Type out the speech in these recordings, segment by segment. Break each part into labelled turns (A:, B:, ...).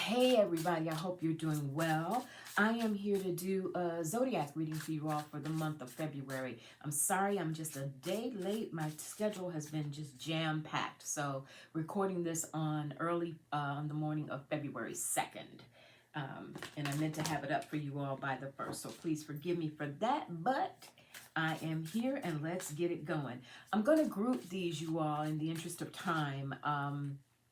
A: Hey everybody, I hope you're doing well. I am here to do a zodiac reading for you all for the month of February. I'm sorry I'm just a day late. My schedule has been just jam-packed. So recording this on early on the morning of February 2nd. And I meant to have it up for you all by the 1st. So please forgive me for that. But I am here and let's get it going. I'm going to group these, you all, in the interest of time.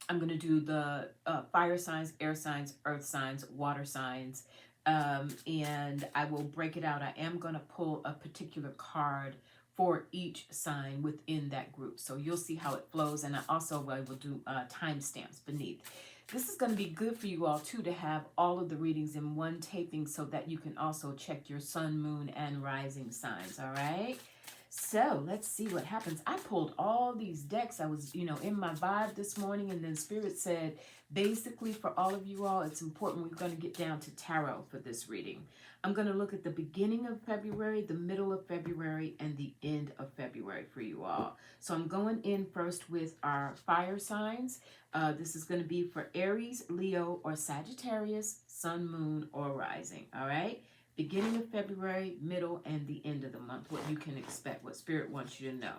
A: I'm going to do the fire signs, air signs, earth signs, water signs, and I will break it out. I am going to pull a particular card for each sign within that group. So you'll see how it flows, and I also will do timestamps beneath. This is going to be good for you all, too, to have all of the readings in one taping so that you can also check your sun, moon, and rising signs, all right? So let's see what happens. I pulled all these decks. I was, in my vibe this morning, and then Spirit said, basically for all of you all, it's important we're going to get down to tarot for this reading. I'm going to look at the beginning of February, the middle of February, and the end of February for you all. So I'm going in first with our fire signs. This is going to be for Aries, Leo, or Sagittarius, sun, moon, or rising, all right? Beginning of February, middle, and the end of the month, what you can expect, what Spirit wants you to know.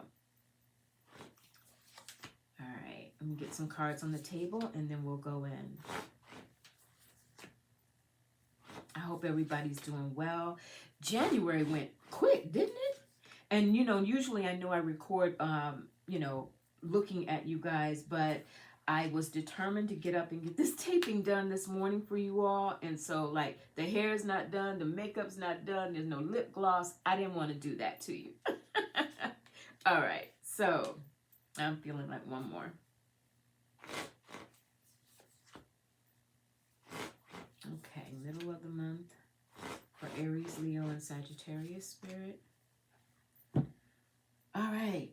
A: All right, let me get some cards on the table, and then we'll go in. I hope everybody's doing well. January went quick, didn't it? And, usually I know I record, looking at you guys, but I was determined to get up and get this taping done this morning for you all. And so, like, the hair's not done, the makeup's not done, there's no lip gloss. I didn't want to do that to you. All right, so I'm feeling like one more. Okay, middle of the month for Aries, Leo, and Sagittarius, Spirit. All right.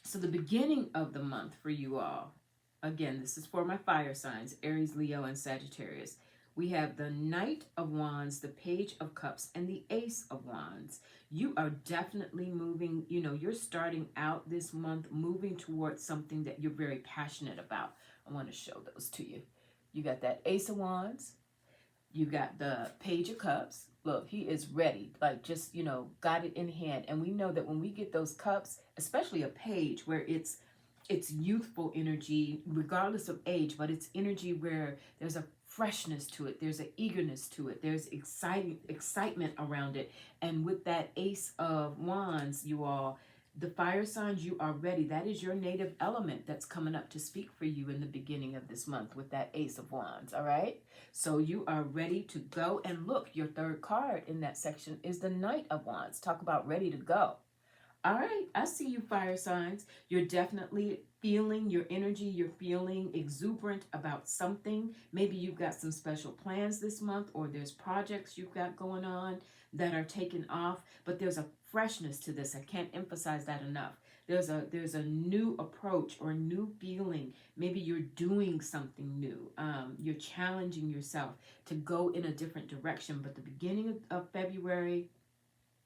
A: So the beginning of the month for you all, again, this is for my fire signs, Aries, Leo, and Sagittarius. We have the Knight of Wands, the Page of Cups, and the Ace of Wands. You are definitely moving, you're starting out this month moving towards something that you're very passionate about. I want to show those to you. You got that Ace of Wands. You got the Page of Cups. Look, he is ready, like just, got it in hand. And we know that when we get those cups, especially a page where it's youthful energy, regardless of age, but it's energy where there's a freshness to it. There's an eagerness to it. There's excitement around it. And with that Ace of Wands, you all, the fire signs, you are ready. That is your native element that's coming up to speak for you in the beginning of this month with that Ace of Wands, all right? So you are ready to go. And look, your third card in that section is the Knight of Wands. Talk about ready to go. All right, I see you, fire signs. You're definitely feeling your energy. You're feeling exuberant about something. Maybe you've got some special plans this month, or there's projects you've got going on that are taking off, but there's a freshness to this. I can't emphasize that enough. There's a new approach or new feeling. Maybe you're doing something new. You're challenging yourself to go in a different direction. But the beginning of February,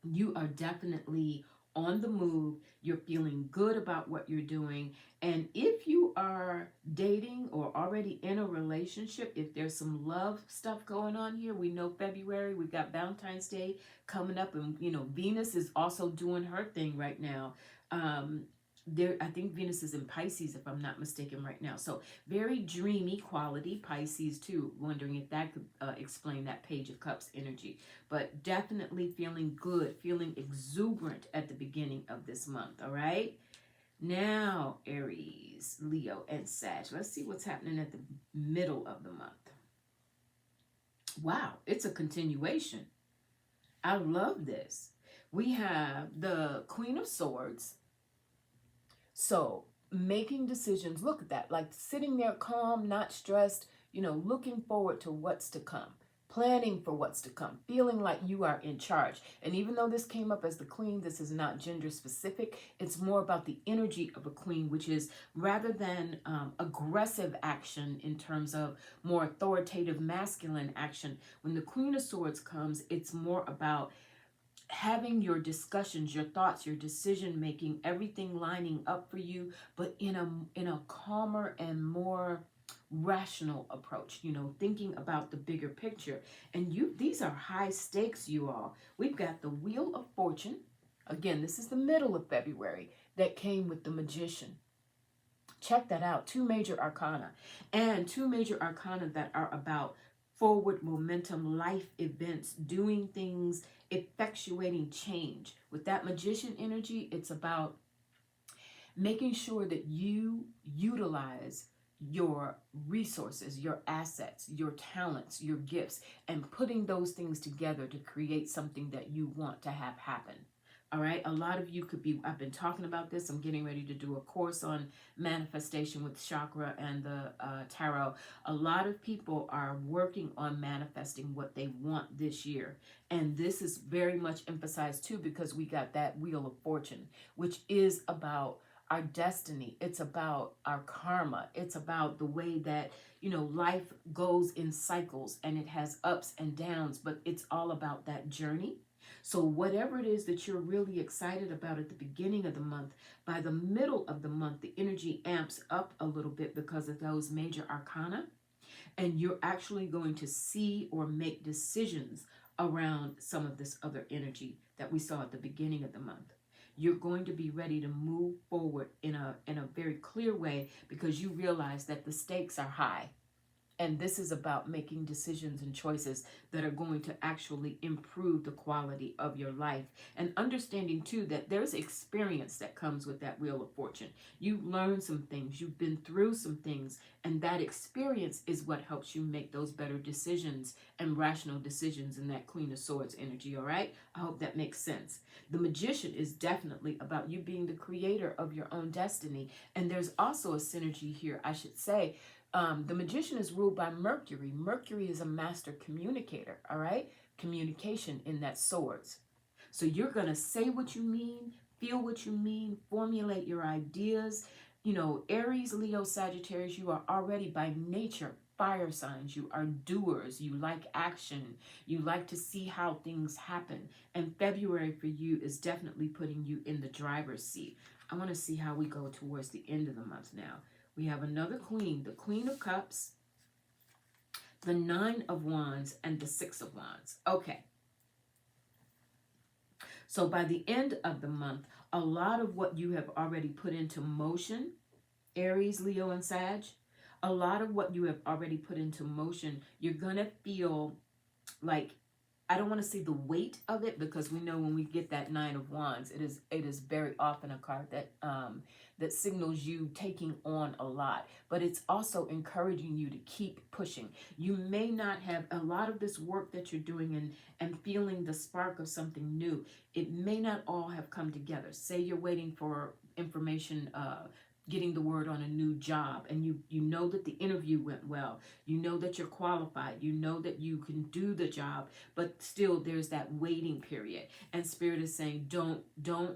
A: you are definitely on the move. You're feeling good about what you're doing. And if you are dating or already in a relationship, if there's some love stuff going on here, we know February, we've got Valentine's Day coming up, and Venus is also doing her thing right now. I think Venus is in Pisces, if I'm not mistaken, right now. So very dreamy quality. Pisces too. Wondering if that could explain that Page of Cups energy. But definitely feeling good, feeling exuberant at the beginning of this month. All right. Now, Aries, Leo, and Sag. Let's see what's happening at the middle of the month. Wow, it's a continuation. I love this. We have the Queen of Swords. So making decisions, look at that, like sitting there calm, not stressed, looking forward to what's to come, planning for what's to come, feeling like you are in charge. And even though this came up as the queen, this is not gender specific. It's more about the energy of a queen, which is rather than aggressive action in terms of more authoritative masculine action. When the Queen of Swords comes, it's more about having your discussions, your thoughts, your decision making, everything lining up for you, but in a calmer and more rational approach, thinking about the bigger picture. And these are high stakes, you all. We've got the Wheel of Fortune. Again, this is the middle of February that came with the Magician. Check that out. Two major arcana, and two major arcana that are about forward momentum, life events, doing things, effectuating change. With that Magician energy, it's about making sure that you utilize your resources, your assets, your talents, your gifts, and putting those things together to create something that you want to have happen. All right, a lot of you could be, I've been talking about this. I'm getting ready to do a course on manifestation with chakra and the tarot. A lot of people are working on manifesting what they want this year. And this is very much emphasized too, because we got that Wheel of Fortune, which is about our destiny. It's about our karma. It's about the way that, life goes in cycles and it has ups and downs, but it's all about that journey. So whatever it is that you're really excited about at the beginning of the month, by the middle of the month, the energy amps up a little bit because of those major arcana. And you're actually going to see or make decisions around some of this other energy that we saw at the beginning of the month. You're going to be ready to move forward in a very clear way because you realize that the stakes are high. And this is about making decisions and choices that are going to actually improve the quality of your life. And understanding, too, that there's experience that comes with that Wheel of Fortune. You've learned some things. You've been through some things. And that experience is what helps you make those better decisions and rational decisions in that Queen of Swords energy, all right? I hope that makes sense. The Magician is definitely about you being the creator of your own destiny. And there's also a synergy here, I should say. The Magician is ruled by Mercury. Mercury is a master communicator, all right? Communication in that swords. So you're going to say what you mean, feel what you mean, formulate your ideas. Aries, Leo, Sagittarius, you are already by nature fire signs. You are doers. You like action. You like to see how things happen. And February for you is definitely putting you in the driver's seat. I want to see how we go towards the end of the month now. We have another queen, the Queen of Cups, the Nine of Wands, and the Six of Wands. Okay. So by the end of the month, a lot of what you have already put into motion, Aries, Leo, and Sag, a lot of what you have already put into motion, you're going to feel like, I don't want to say the weight of it, because we know when we get that Nine of Wands, it is very often a card that that signals you taking on a lot, but it's also encouraging you to keep pushing. You may not have a lot of this work that you're doing and feeling the spark of something new. It may not all have come together. Say you're waiting for information, getting the word on a new job, and you know that the interview went well, you know that you're qualified, you know that you can do the job, but still there's that waiting period. And Spirit is saying, don't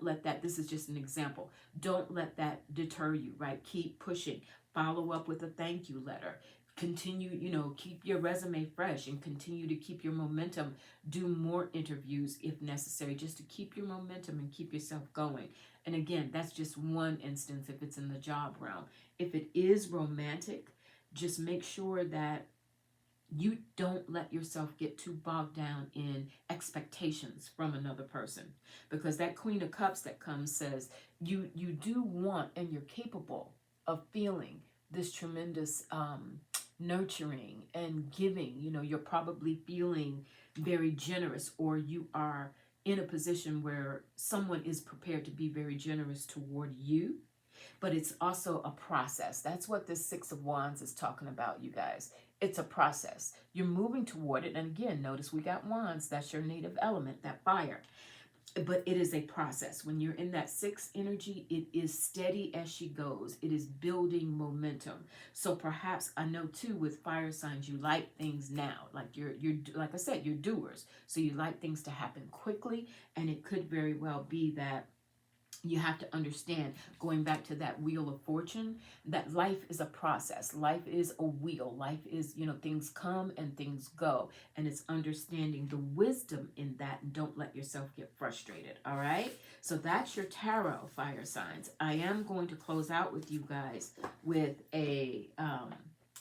A: let that, this is just an example, don't let that deter you, right? Keep pushing. Follow up with a thank you letter. Continue, keep your resume fresh and continue to keep your momentum. Do more interviews if necessary, just to keep your momentum and keep yourself going. And again, that's just one instance if it's in the job realm. If it is romantic, just make sure that you don't let yourself get too bogged down in expectations from another person, because that Queen of Cups that comes says you do want and you're capable of feeling this tremendous nurturing and giving. You're probably feeling very generous, or you are in a position where someone is prepared to be very generous toward you. But it's also a process. That's what this Six of Wands is talking about, you guys. It's a process. You're moving toward it. And again, notice we got wands. That's your native element, that fire. But it is a process. When you're in that six energy, it is steady as she goes. It is building momentum. So perhaps, I know too, with fire signs, you like things now. Like you're like I said, you're doers. So you like things to happen quickly. And it could very well be that You have to understand, going back to that wheel of fortune, that life is a process. Life is a wheel. Life is, things come and things go. And it's understanding the wisdom in that, and don't let yourself get frustrated. All right. So that's your tarot, fire signs. I am going to close out with you guys with a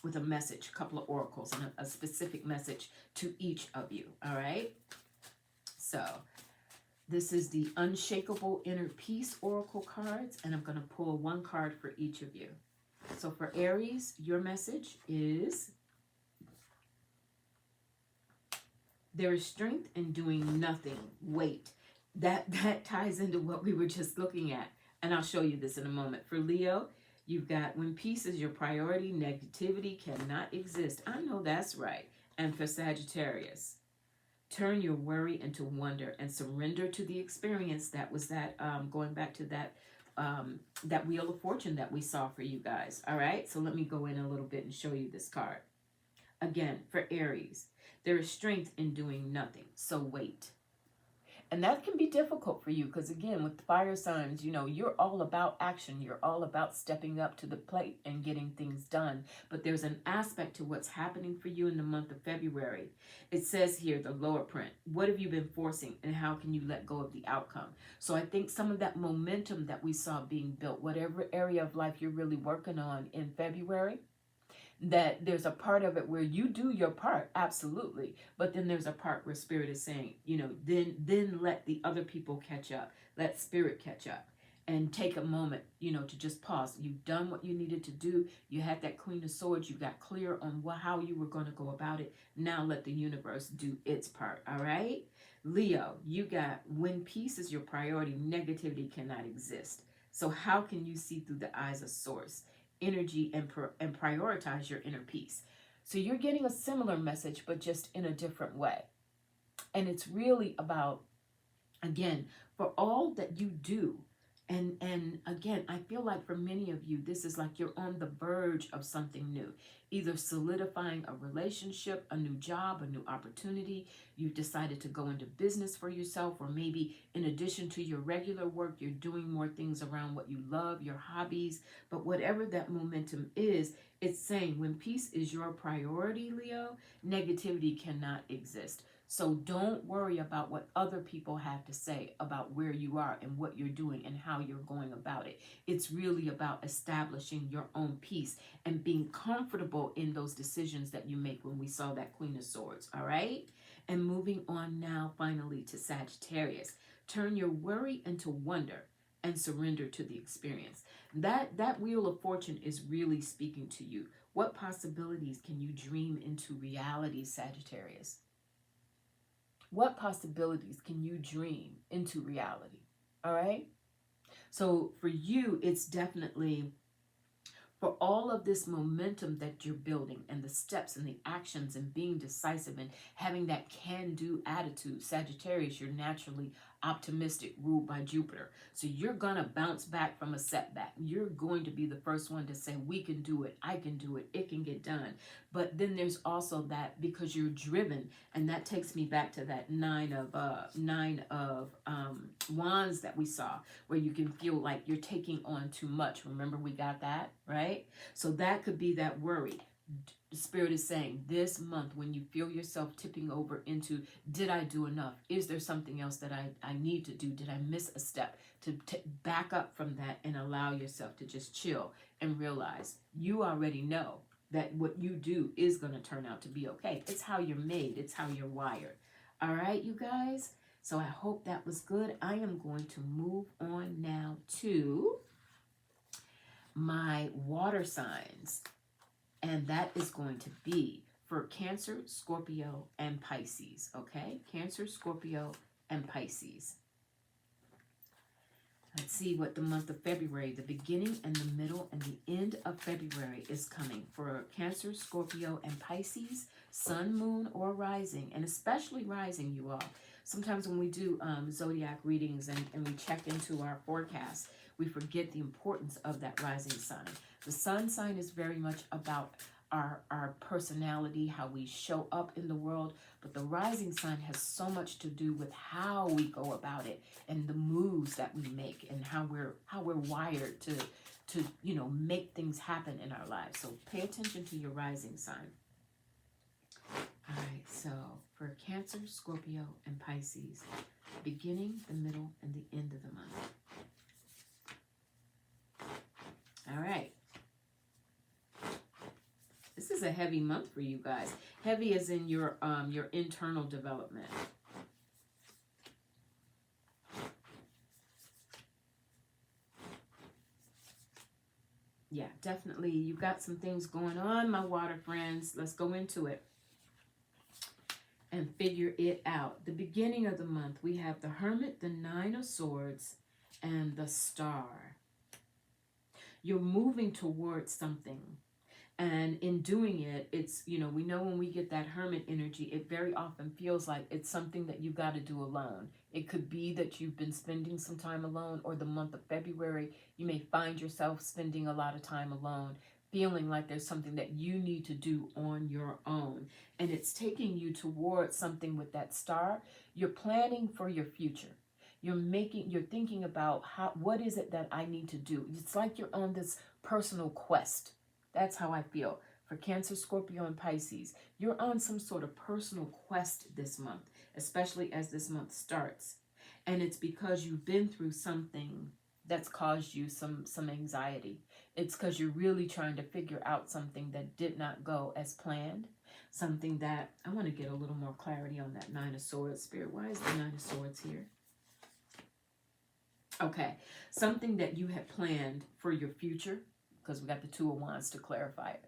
A: message, a couple of oracles, and a specific message to each of you. All right. So this is the Unshakable Inner Peace Oracle cards, and I'm going to pull one card for each of you. So for Aries, your message is, there is strength in doing nothing. Wait. That ties into what we were just looking at, and I'll show you this in a moment. For Leo, you've got, when peace is your priority, negativity cannot exist. I know that's right. And for Sagittarius, turn your worry into wonder and surrender to the experience. That was that, going back to that wheel of fortune that we saw for you guys. All right, so let me go in a little bit and show you this card. Again, for Aries, there is strength in doing nothing, so wait. And that can be difficult for you because, again, with fire signs, you're all about action. You're all about stepping up to the plate and getting things done. But there's an aspect to what's happening for you in the month of February. It says here, the lower print, what have you been forcing and how can you let go of the outcome? So I think some of that momentum that we saw being built, whatever area of life you're really working on in February, that there's a part of it where you do your part, absolutely, but then there's a part where Spirit is saying, then let the other people catch up, let Spirit catch up, and take a moment, to just pause. You've done what you needed to do. You had that Queen of Swords. You got clear on how you were going to go about it. Now let the universe do its part. All right, Leo, you got, when peace is your priority, negativity cannot exist. So how can you see through the eyes of Source energy and prioritize your inner peace? So you're getting a similar message, but just in a different way. And it's really about, again, for all that you do, and again, I feel like for many of you, this is like you're on the verge of something new, either solidifying a relationship, a new job, a new opportunity. You've decided to go into business for yourself, or maybe in addition to your regular work, you're doing more things around what you love, your hobbies. But whatever that momentum is, it's saying when peace is your priority, Leo, negativity cannot exist. So don't worry about what other people have to say about where you are and what you're doing and how you're going about it. It's really about establishing your own peace and being comfortable in those decisions that you make, when we saw that Queen of Swords. All right? And moving on now, finally, to Sagittarius. Turn your worry into wonder and surrender to the experience. That wheel of fortune is really speaking to you. What possibilities can you dream into reality, Sagittarius? What possibilities can you dream into reality? All right? So for you, it's definitely, for all of this momentum that you're building and the steps and the actions and being decisive and having that can-do attitude, Sagittarius, you're naturally optimistic, ruled by Jupiter. So you're going to bounce back from a setback. You're going to be the first one to say, we can do it, I can do it, it can get done. But then there's also that, because you're driven, and that takes me back to that nine of wands that we saw, where you can feel like you're taking on too much. Remember, we got that, right? So that could be that worry. The Spirit is saying this month, when you feel yourself tipping over into, did I do enough? Is there something else that I need to do? Did I miss a step? To back up from that and allow yourself to just chill and realize you already know that what you do is going to turn out to be okay. It's how you're made. It's how you're wired. All right, you guys? So I hope that was good. I am going to move on now to my water signs. And that is going to be for Cancer, Scorpio, and Pisces. Okay? Cancer, Scorpio, and Pisces. Let's see what the month of February, the beginning and the middle and the end of February is coming for Cancer, Scorpio, and Pisces, Sun, Moon, or Rising, and especially Rising, you all. Sometimes when we do zodiac readings and we check into our forecast, we forget the importance of that rising sign. The sun sign is very much about our personality, how we show up in the world. But the rising sign has so much to do with how we go about it and the moves that we make and how we're wired to make things happen in our lives. So pay attention to your rising sign. All right, so for Cancer, Scorpio, and Pisces, beginning, the middle, and the end of the month. All right. This is a heavy month for you guys. Heavy as in your internal development. Yeah, definitely. You've got some things going on, my water friends. Let's go into it and figure it out. The beginning of the month, we have the Hermit, the Nine of Swords, and the Star. You're moving towards something. And in doing it, it's, we know when we get that Hermit energy, it very often feels like it's something that you got to do alone. It could be that you've been spending some time alone, or the month of February, you may find yourself spending a lot of time alone, feeling like there's something that you need to do on your own. And it's taking you towards something with that Star. You're planning for your future. You're thinking about what is it that I need to do? It's like you're on this personal quest. That's how I feel. For Cancer, Scorpio, and Pisces, you're on some sort of personal quest this month, especially as this month starts. And it's because you've been through something that's caused you some anxiety. It's because you're really trying to figure out something that did not go as planned. Something that, I want to get a little more clarity on that Nine of Swords, Spirit. Why is the Nine of Swords here? Okay, something that you had planned for your future, because we got the Two of Wands to clarify it.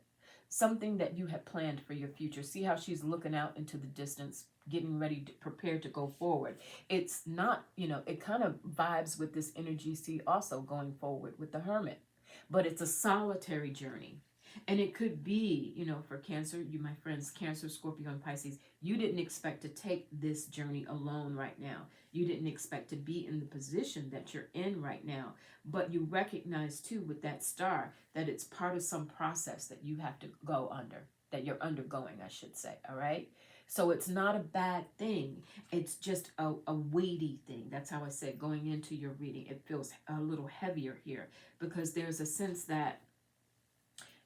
A: Something that you had planned for your future. See how she's looking out into the distance, getting ready to prepare to go forward. It's not, it kind of vibes with this energy, see, also going forward with the Hermit. But it's a solitary journey. And it could be, for Cancer, you, my friends, Cancer, Scorpio, and Pisces, you didn't expect to take this journey alone right now. You didn't expect to be in the position that you're in right now. But you recognize, too, with that Star, that it's part of some process that you have to go under, that you're undergoing, I should say, all right? So it's not a bad thing. It's just a weighty thing. That's how I said going into your reading, it feels a little heavier here because there's a sense that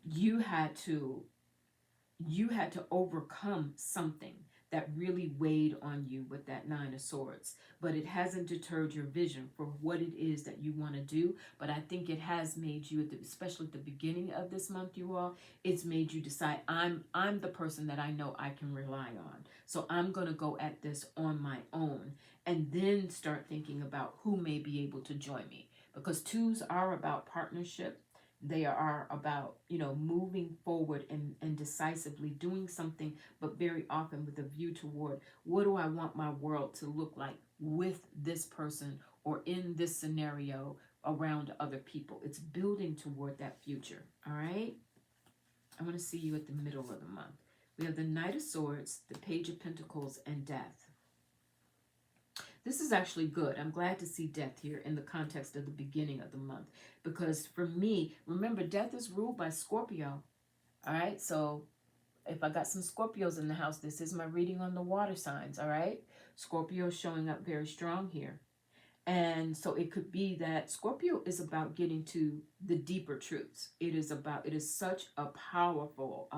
A: you had to overcome something that really weighed on you with that Nine of Swords. But it hasn't deterred your vision for what it is that you want to do. But I think it has made you, especially at the beginning of this month, you all, it's made you decide, I'm the person that I know I can rely on. So I'm going to go at this on my own and then start thinking about who may be able to join me. Because twos are about partnership. They are about, moving forward and decisively doing something, but very often with a view toward what do I want my world to look like with this person or in this scenario around other people. It's building toward that future, all right? I want to see you at the middle of the month. We have the Knight of Swords, the Page of Pentacles, and Death. This is actually good. I'm glad to see Death here in the context of the beginning of the month. Because for me, remember, Death is ruled by Scorpio. All right? So if I got some Scorpios in the house, this is my reading on the water signs. All right? Scorpio is showing up very strong here. And so it could be that Scorpio is about getting to the deeper truths. It is such a powerful,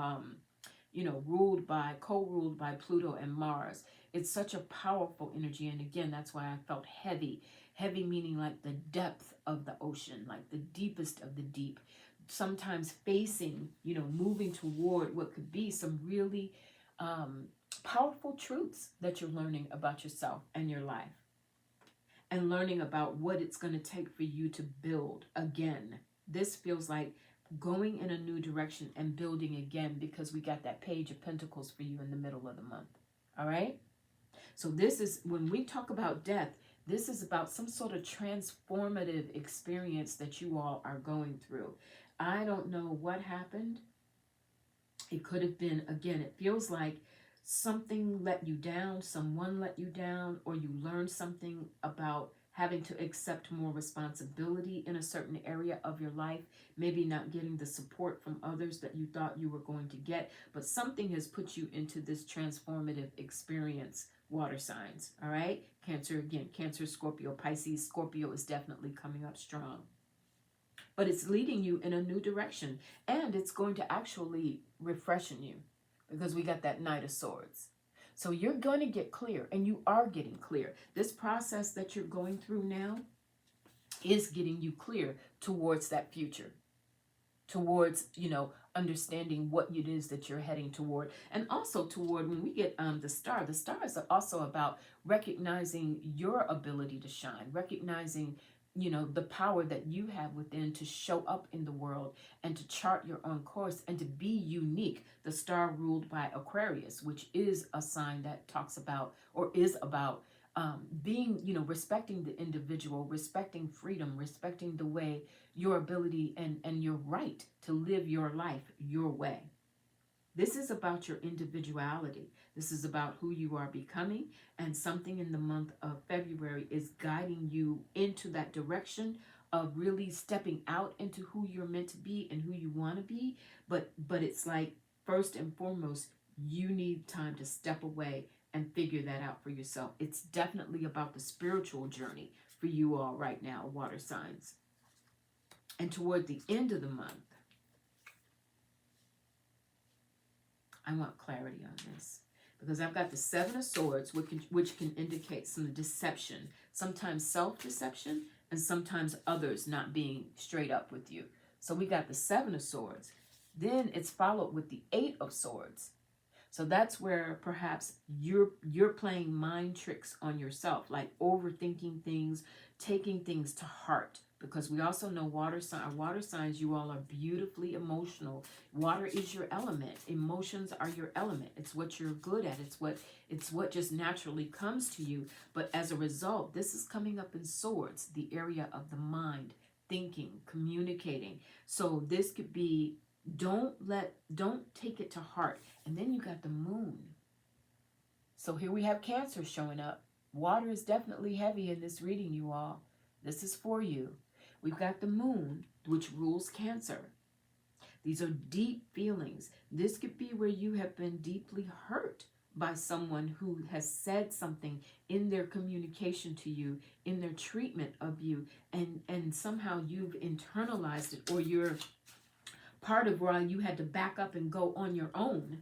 A: co-ruled by Pluto and Mars. It's such a powerful energy. And again, that's why I felt heavy. Heavy meaning like the depth of the ocean, like the deepest of the deep. Sometimes facing, moving toward what could be some really powerful truths that you're learning about yourself and your life. And learning about what it's going to take for you to build again. This feels like going in a new direction and building again because we got that Page of Pentacles for you in the middle of the month. All right? So this is, when we talk about death, this is about some sort of transformative experience that you all are going through. I don't know what happened. It could have been, again, it feels like something let you down, someone let you down, or you learned something about having to accept more responsibility in a certain area of your life, maybe not getting the support from others that you thought you were going to get, but something has put you into this transformative experience, water signs, all right? Cancer, again, Cancer, Scorpio, Pisces. Scorpio is definitely coming up strong. But it's leading you in a new direction, and it's going to actually refreshen you because we got that Knight of Swords. So you're going to get clear, and you are getting clear. This process that you're going through now is getting you clear towards that future, towards, understanding what it is that you're heading toward. And also toward, when we get the star is also about recognizing your ability to shine, recognizing the power that you have within to show up in the world and to chart your own course and to be unique. The star ruled by Aquarius, which is a sign that talks about, or is about, being, respecting the individual, respecting freedom, respecting the way, your ability and your right to live your life your way. This is about your individuality. This is about who you are becoming, and something in the month of February is guiding you into that direction of really stepping out into who you're meant to be and who you want to be. But it's like, first and foremost, you need time to step away and figure that out for yourself. It's definitely about the spiritual journey for you all right now, water signs. And toward the end of the month, I want clarity on this, because I've got the Seven of Swords, which can indicate some deception, sometimes self-deception, and sometimes others not being straight up with you. So we got the Seven of Swords. Then it's followed with the Eight of Swords. So that's where perhaps you're playing mind tricks on yourself, like overthinking things, taking things to heart. Because we also know water signs, you all are beautifully emotional. Water is your element. Emotions are your element. It's what you're good at. It's what just naturally comes to you. But as a result, this is coming up in swords, the area of the mind, thinking, communicating. So this could be, don't take it to heart. And then you got the moon. So here we have Cancer showing up. Water is definitely heavy in this reading, you all. This is for you. We've got the moon, which rules Cancer. These are deep feelings. This could be where you have been deeply hurt by someone who has said something in their communication to you, in their treatment of you, and somehow you've internalized it, or you're part of why you had to back up and go on your own,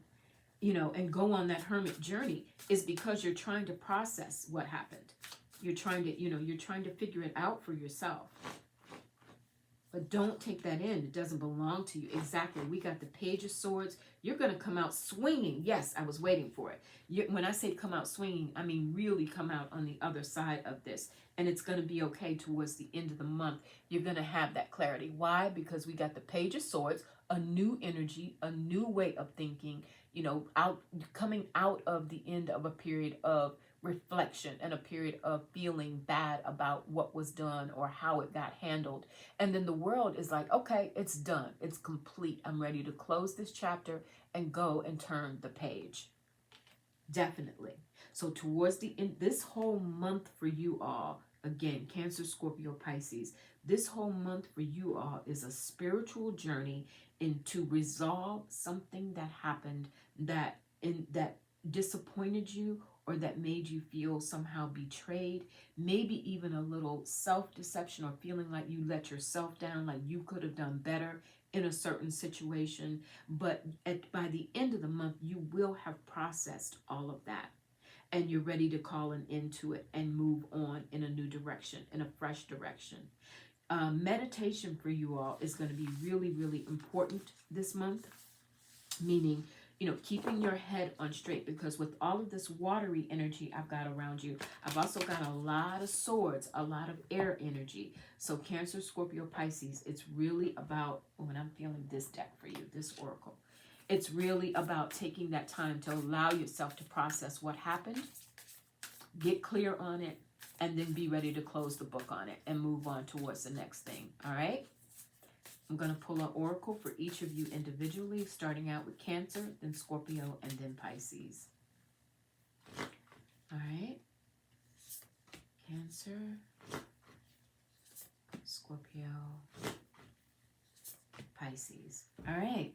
A: and go on that hermit journey, is because you're trying to process what happened. You're trying to figure it out for yourself. But don't take that in. It doesn't belong to you. Exactly. We got the Page of Swords. You're going to come out swinging. Yes, I was waiting for it. When I say come out swinging, I mean really come out on the other side of this. And it's going to be okay towards the end of the month. You're going to have that clarity. Why? Because we got the Page of Swords, a new energy, a new way of thinking, coming out of the end of a period of reflection and a period of feeling bad about what was done or how it got handled. And then the world is like, okay, it's done. It's complete. I'm ready to close this chapter and go and turn the page. Definitely. So towards the end, this whole month for you all, again, Cancer, Scorpio, Pisces, this whole month for you all is a spiritual journey into resolve something that happened that disappointed you, or that made you feel somehow betrayed, maybe even a little self-deception, or feeling like you let yourself down, like you could have done better in a certain situation. But by the end of the month, you will have processed all of that, and you're ready to call an end to it and move on in a new direction, in a fresh direction. Meditation for you all is going to be really, really important this month, meaning keeping your head on straight, because with all of this watery energy I've got around you, I've also got a lot of swords, a lot of air energy. So Cancer, Scorpio, Pisces, it's really about, when I'm feeling this deck for you, this oracle, it's really about taking that time to allow yourself to process what happened, get clear on it, and then be ready to close the book on it and move on towards the next thing. All right? I'm going to pull an oracle for each of you individually, starting out with Cancer, then Scorpio, and then Pisces. All right. Cancer, Scorpio, Pisces. All right.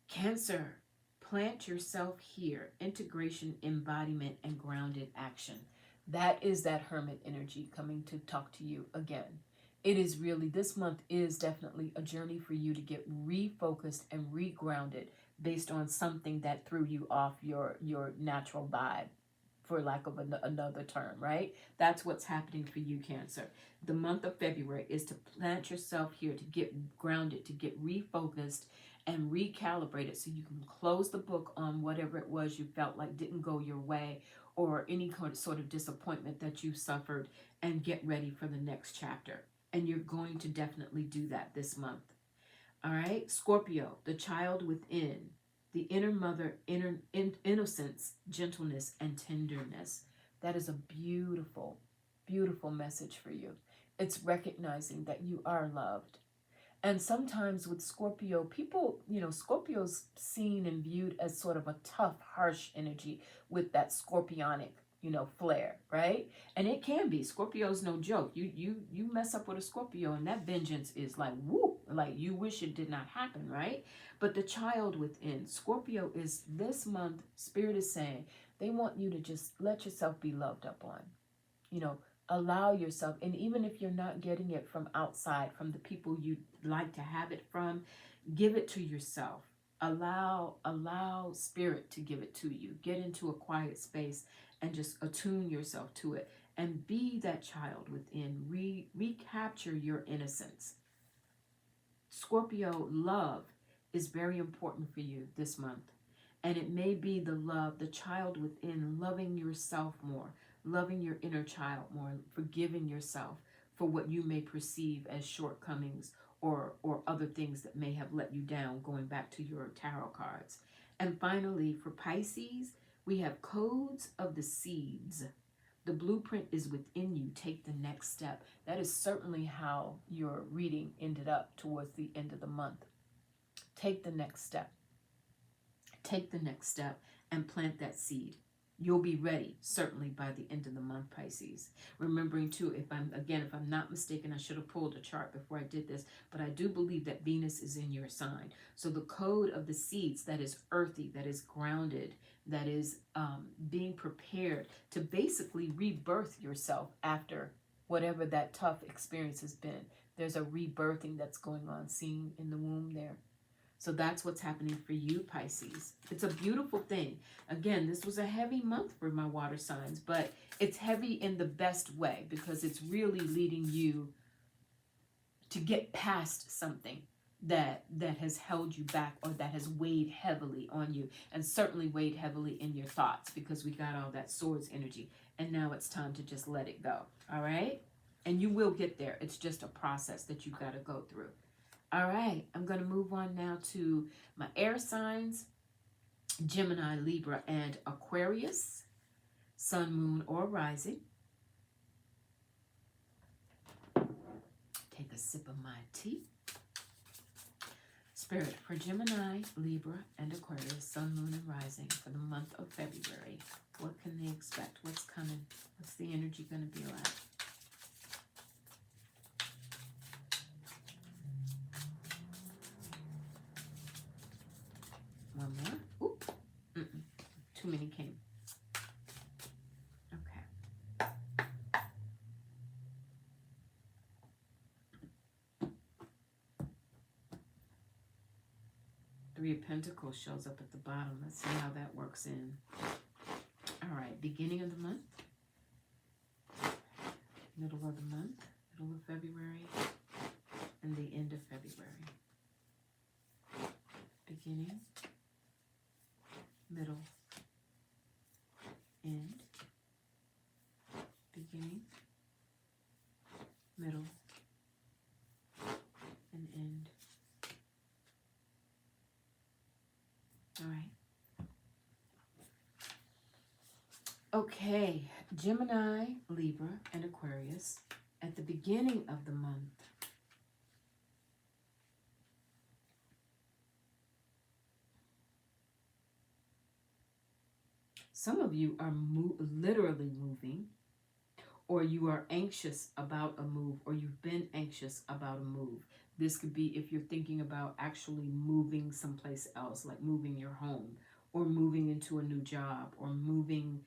A: Cancer, plant yourself here. Integration, embodiment, and grounded action. That is that hermit energy coming to talk to you again. It is really, this month is definitely a journey for you to get refocused and regrounded based on something that threw you off your natural vibe, for lack of another term, right? That's what's happening for you, Cancer. The month of February is to plant yourself here, to get grounded, to get refocused and recalibrated so you can close the book on whatever it was you felt like didn't go your way, or any sort of disappointment that you suffered, and get ready for the next chapter. And you're going to definitely do that this month. All right, Scorpio, the child within, the inner mother, innocence, gentleness, and tenderness. That is a beautiful, beautiful message for you. It's recognizing that you are loved. And sometimes with Scorpio, people, Scorpio's seen and viewed as sort of a tough, harsh energy with that scorpionic, flair, right? And it can be. Scorpio's no joke. You mess up with a Scorpio and that vengeance is like, woo, like you wish it did not happen, right? But the child within, Scorpio, is this month, Spirit is saying, they want you to just let yourself be loved up on. Allow yourself, and even if you're not getting it from outside, from the people you like to have it from, give it to yourself. Allow Spirit to give it to you. Get into a quiet space and just attune yourself to it and be that child within. Recapture your innocence. Scorpio, love is very important for you this month. And it may be the love, the child within, loving yourself more, loving your inner child more, forgiving yourself for what you may perceive as shortcomings or other things that may have let you down, going back to your tarot cards. And finally, for Pisces, we have codes of the seeds. The blueprint is within you. Take the next step. That is certainly how your reading ended up towards the end of the month. Take the next step. Take the next step and plant that seed. You'll be ready, certainly, by the end of the month, Pisces. Remembering, too, if I'm not mistaken, I should have pulled a chart before I did this, but I do believe that Venus is in your sign. So the code of the seeds, that is earthy, that is grounded, that is being prepared to basically rebirth yourself after whatever that tough experience has been. There's a rebirthing that's going on, seen in the womb there. So that's what's happening for you, Pisces. It's a beautiful thing. Again, this was a heavy month for my water signs, but it's heavy in the best way because it's really leading you to get past something that has held you back, or that has weighed heavily on you, and certainly weighed heavily in your thoughts, because we got all that swords energy. And now it's time to just let it go. All right? And you will get there. It's just a process that you've got to go through. All right, I'm going to move on now to my air signs, Gemini, Libra, and Aquarius, sun, moon, or rising. Take a sip of my tea. Spirit, for Gemini, Libra, and Aquarius, sun, moon, and rising for the month of February. What can they expect? What's coming? What's the energy going to be like? One more. Oop. Too many came. Okay. Three of Pentacles shows up at the bottom. Let's see how that works in. All right. Beginning of the month. Middle of the month. Middle of February. And the end of February. Beginning. Middle, end, beginning, middle, and end. All right. Okay, Gemini, Libra, and Aquarius at the beginning of the month. Some of you are literally moving, or you are anxious about a move, or you've been anxious about a move. This could be if you're thinking about actually moving someplace else, like moving your home, or moving into a new job, or moving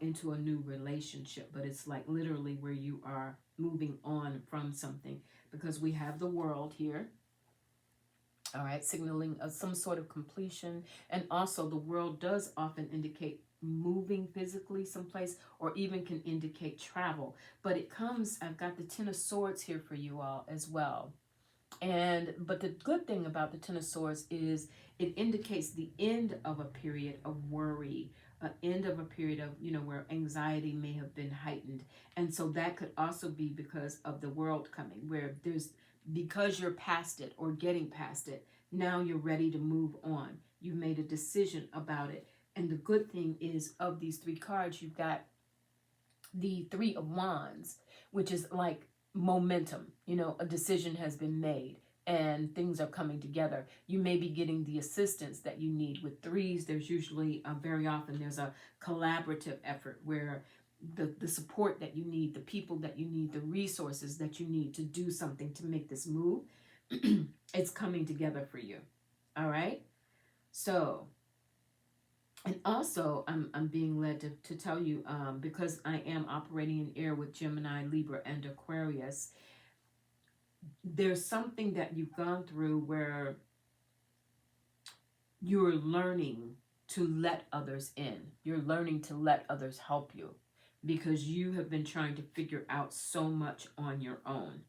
A: into a new relationship. But it's like literally where you are moving on from something, because we have the world here. All right, signaling some sort of completion. And also the world does often indicate moving physically someplace, or even can indicate travel. But it comes, I've got the Ten of Swords here for you all as well. But the good thing about the Ten of Swords is it indicates the end of a period of worry, an end of a period of, where anxiety may have been heightened. And so that could also be because of the world coming, where because you're past it or getting past it, now you're ready to move on. You made a decision about it. And the good thing is, of these three cards, you've got the Three of Wands, which is like momentum. A decision has been made and things are coming together. You may be getting the assistance that you need. With threes, there's usually, very often, there's a collaborative effort where the support that you need, the people that you need, the resources that you need to do something to make this move, it's coming together for you. All right? So, and also, I'm being led to tell you, because I am operating in air with Gemini, Libra, and Aquarius, there's something that you've gone through where you're learning to let others in. You're learning to let others help you, because you have been trying to figure out so much on your own.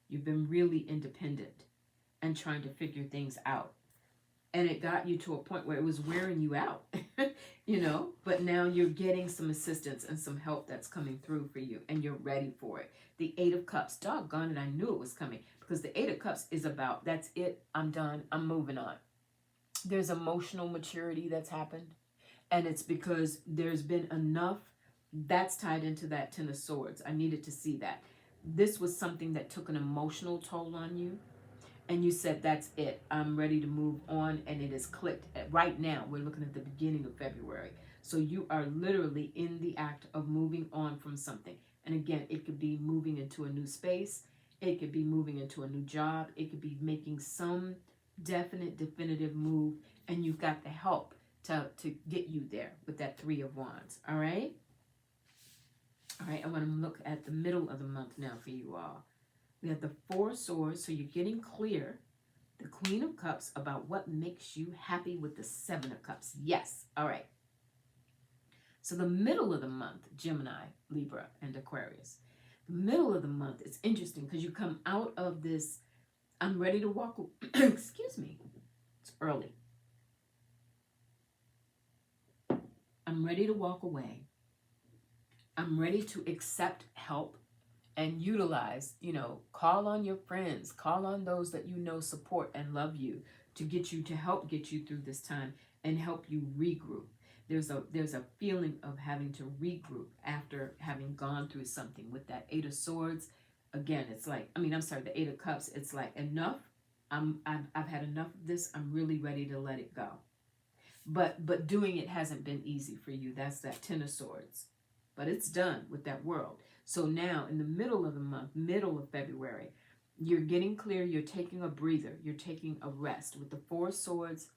A: You've been really independent and trying to figure things out. And it got you to a point where it was wearing you out, but now you're getting some assistance and some help that's coming through for you, and you're ready for it. The Eight of Cups, doggone it, I knew it was coming, because the Eight of Cups is about, that's it, I'm done, I'm moving on. There's emotional maturity that's happened, and it's because there's been enough. That's tied into that Ten of Swords. I needed to see that. This was something that took an emotional toll on you, and you said, that's it, I'm ready to move on, and it has clicked. Right now, we're looking at the beginning of February. So you are literally in the act of moving on from something. And again, it could be moving into a new space. It could be moving into a new job. It could be making some definitive move, and you've got the help to get you there with that Three of Wands. All right? All right, I want to look at the middle of the month now for you all. We have the Four of Swords, so you're getting clear. The Queen of Cups, about what makes you happy, with the Seven of Cups. Yes, all right. So the middle of the month, Gemini, Libra, and Aquarius. The middle of the month, it's interesting because you come out of this, I'm ready to walk, excuse me, it's early. I'm ready to walk away. I'm ready to accept help and utilize, call on your friends, call on those that support and love you to get you, to help get you through this time and help you regroup. There's a feeling of having to regroup after having gone through something. With that Eight of Swords, again, it's like, the Eight of Cups, it's like, enough. I've had enough of this. I'm really ready to let it go. But doing it hasn't been easy for you. That's that Ten of Swords. But it's done with that world. So now, in the middle of the month, middle of February, you're getting clear, you're taking a breather, you're taking a rest. With the Four of Swords,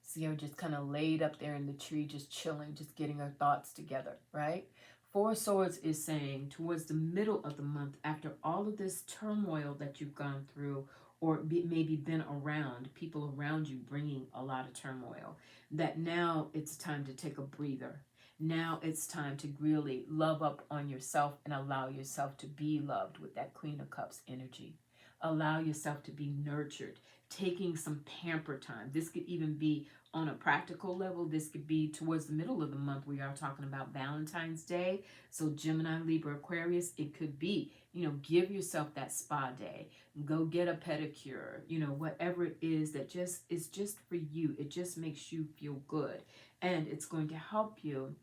A: see her just kind of laid up there in the tree, just chilling, just getting her thoughts together, right? Four of Swords is saying, towards the middle of the month, after all of this turmoil that you've gone through, or maybe been around, people around you bringing a lot of turmoil, that now it's time to take a breather. Now it's time to really love up on yourself and allow yourself to be loved with that Queen of Cups energy. Allow yourself to be nurtured, taking some pamper time. This could even be on a practical level. This could be towards the middle of the month. We are talking about Valentine's Day. So Gemini, Libra, Aquarius, it could be, give yourself that spa day. Go get a pedicure, whatever it is that is just for you. It just makes you feel good. And it's going to help you.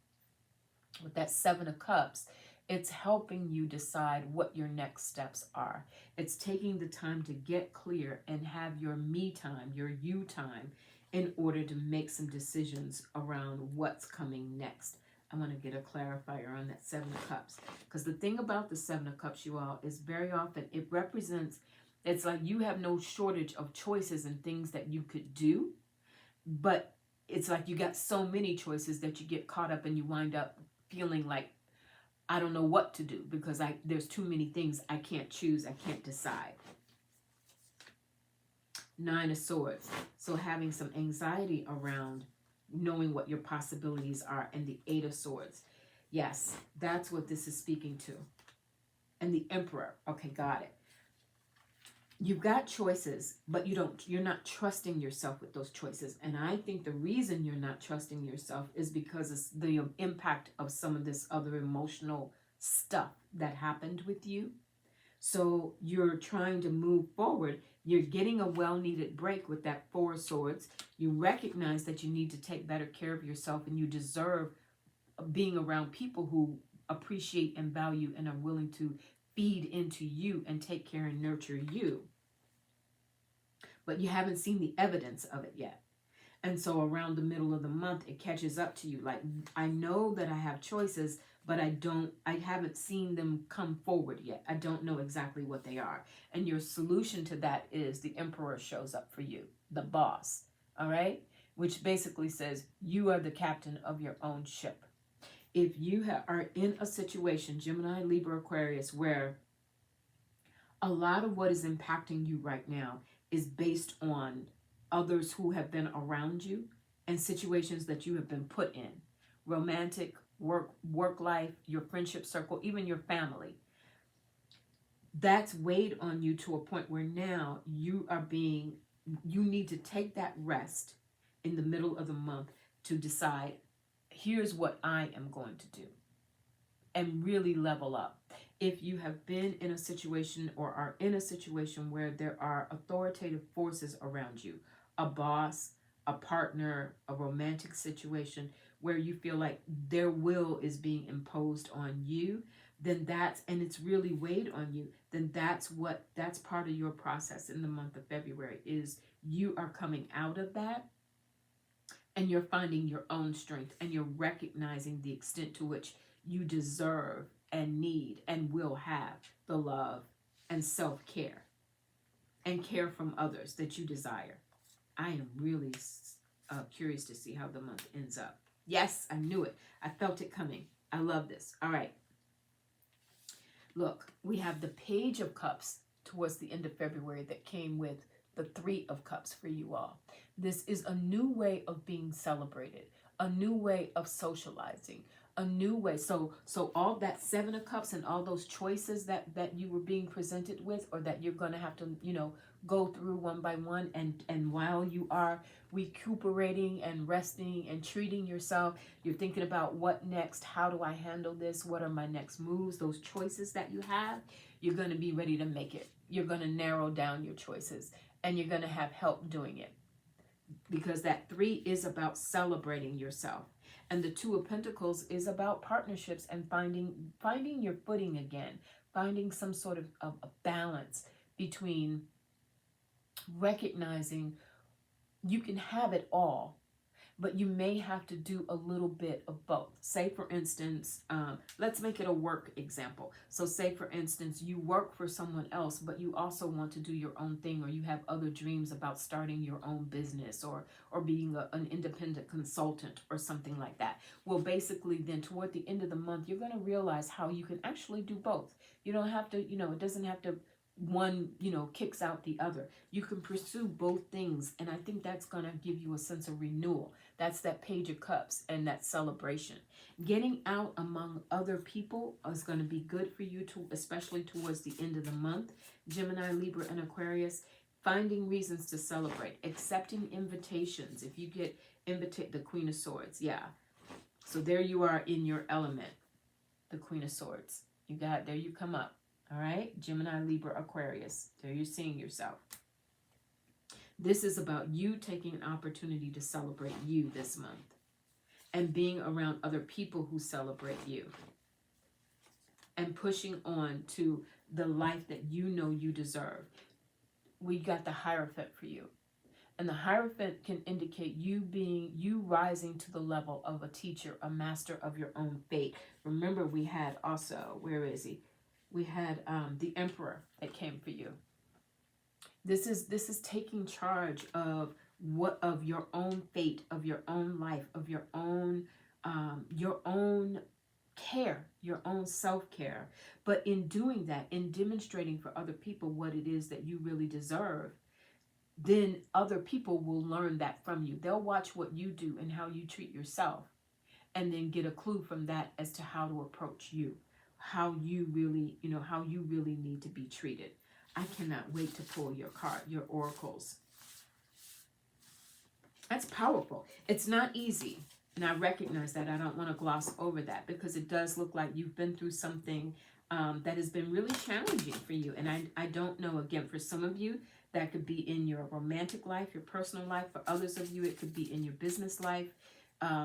A: With that Seven of Cups, it's helping you decide what your next steps are. It's taking the time to get clear and have your me time, your you time, in order to make some decisions around what's coming next. I want to get a clarifier on that Seven of Cups. Because the thing about the Seven of Cups, you all, is very often it represents, it's like you have no shortage of choices and things that you could do. But it's like you got so many choices that you get caught up and you wind up feeling like, I don't know what to do because there's too many things I can't choose, I can't decide. Nine of Swords. So having some anxiety around knowing what your possibilities are. And the Eight of Swords. Yes, that's what this is speaking to. And the Emperor. Okay, got it. You've got choices, but you're not trusting yourself with those choices. And I think the reason you're not trusting yourself is because it's the impact of some of this other emotional stuff that happened with you. So you're trying to move forward. You're getting a well-needed break with that Four of Swords. You recognize that you need to take better care of yourself and you deserve being around people who appreciate and value and are willing to feed into you and take care and nurture you. But you haven't seen the evidence of it yet. And so around the middle of the month, it catches up to you. Like, I know that I have choices, but I haven't seen them come forward yet. I don't know exactly what they are. And your solution to that is the Emperor shows up for you, the boss, all right? Which basically says you are the captain of your own ship. If you are in a situation, Gemini, Libra, Aquarius, where a lot of what is impacting you right now is based on others who have been around you and situations that you have been put in, romantic, work life, your friendship circle, even your family, that's weighed on you to a point where now you need to take that rest in the middle of the month to decide, here's what I am going to do, and really level up. If you have been in a situation or are in a situation where there are authoritative forces around you, a boss, a partner, a romantic situation where you feel like their will is being imposed on you, then and it's really weighed on you, then that's part of your process in the month of February, is you are coming out of that and you're finding your own strength and you're recognizing the extent to which you deserve and need and will have the love and self-care and care from others that you desire. I am really curious to see how the month ends up. Yes, I knew it. I felt it coming. I love this. All right. Look, we have the Page of Cups towards the end of February that came with the Three of Cups for you all. This is a new way of being celebrated, a new way of socializing, a new way. So all that Seven of Cups and all those choices that you were being presented with, or that you're going to have to, go through one by one, and while you are recuperating and resting and treating yourself, you're thinking about what next, how do I handle this, what are my next moves, those choices that you have, you're going to be ready to make it. You're going to narrow down your choices and you're going to have help doing it, because that Three is about celebrating yourself. And the Two of Pentacles is about partnerships and finding your footing again, finding some sort of a balance between recognizing you can have it all, but you may have to do a little bit of both. Say, for instance, let's make it a work example. So say, for instance, you work for someone else, but you also want to do your own thing, or you have other dreams about starting your own business, or being an independent consultant or something like that. Well, basically then toward the end of the month, you're going to realize how you can actually do both. You don't have to, it doesn't have to, one, kicks out the other. You can pursue both things. And I think that's going to give you a sense of renewal. That's that Page of Cups and that celebration. Getting out among other people is going to be good for you, especially towards the end of the month. Gemini, Libra, and Aquarius. Finding reasons to celebrate. Accepting invitations. If you get the Queen of Swords. Yeah. So there you are in your element. The Queen of Swords. There you come up. All right, Gemini, Libra, Aquarius. There you're seeing yourself. This is about you taking an opportunity to celebrate you this month and being around other people who celebrate you and pushing on to the life that you know you deserve. We got the Hierophant for you. And the Hierophant can indicate you rising to the level of a teacher, a master of your own fate. Remember, we had also, where is he? We had the Emperor that came for you. This is taking charge of your own fate, of your own life, of your own care, your own self-care. But in doing that, in demonstrating for other people what it is that you really deserve, then other people will learn that from you. They'll watch what you do and how you treat yourself, and then get a clue from that as to how to approach you, how you really need to be treated. I cannot wait to pull your card, your oracles. That's powerful. It's not easy. And I recognize that. I don't want to gloss over that, because it does look like you've been through something that has been really challenging for you. And I don't know, again, for some of you, that could be in your romantic life, your personal life. For others of you, it could be in your business life,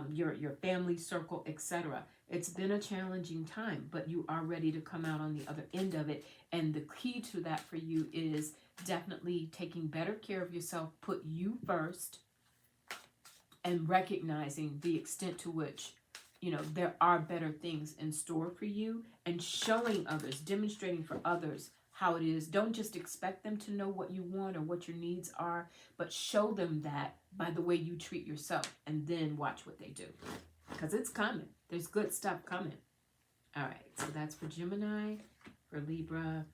A: your family circle, etc. It's been a challenging time, but you are ready to come out on the other end of it. And the key to that for you is definitely taking better care of yourself. Put you first, and recognizing the extent to which, there are better things in store for you, and showing others, demonstrating for others how it is. Don't just expect them to know what you want or what your needs are, but show them that by the way you treat yourself, and then watch what they do, because it's coming. There's good stuff coming. All right, so that's for Gemini, for Libra,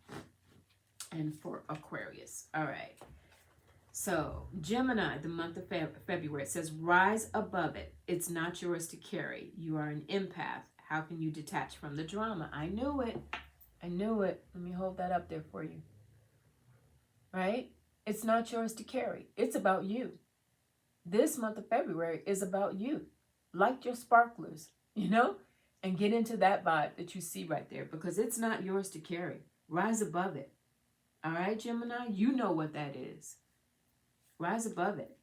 A: and for Aquarius. All right. So, Gemini, the month of February, it says, rise above it. It's not yours to carry. You are an empath. How can you detach from the drama? I knew it. I knew it. Let me hold that up there for you. Right? It's not yours to carry. It's about you. This month of February is about you. Light your sparklers, and get into that vibe that you see right there, because it's not yours to carry. Rise above it. All right, Gemini? You know what that is. Rise above it.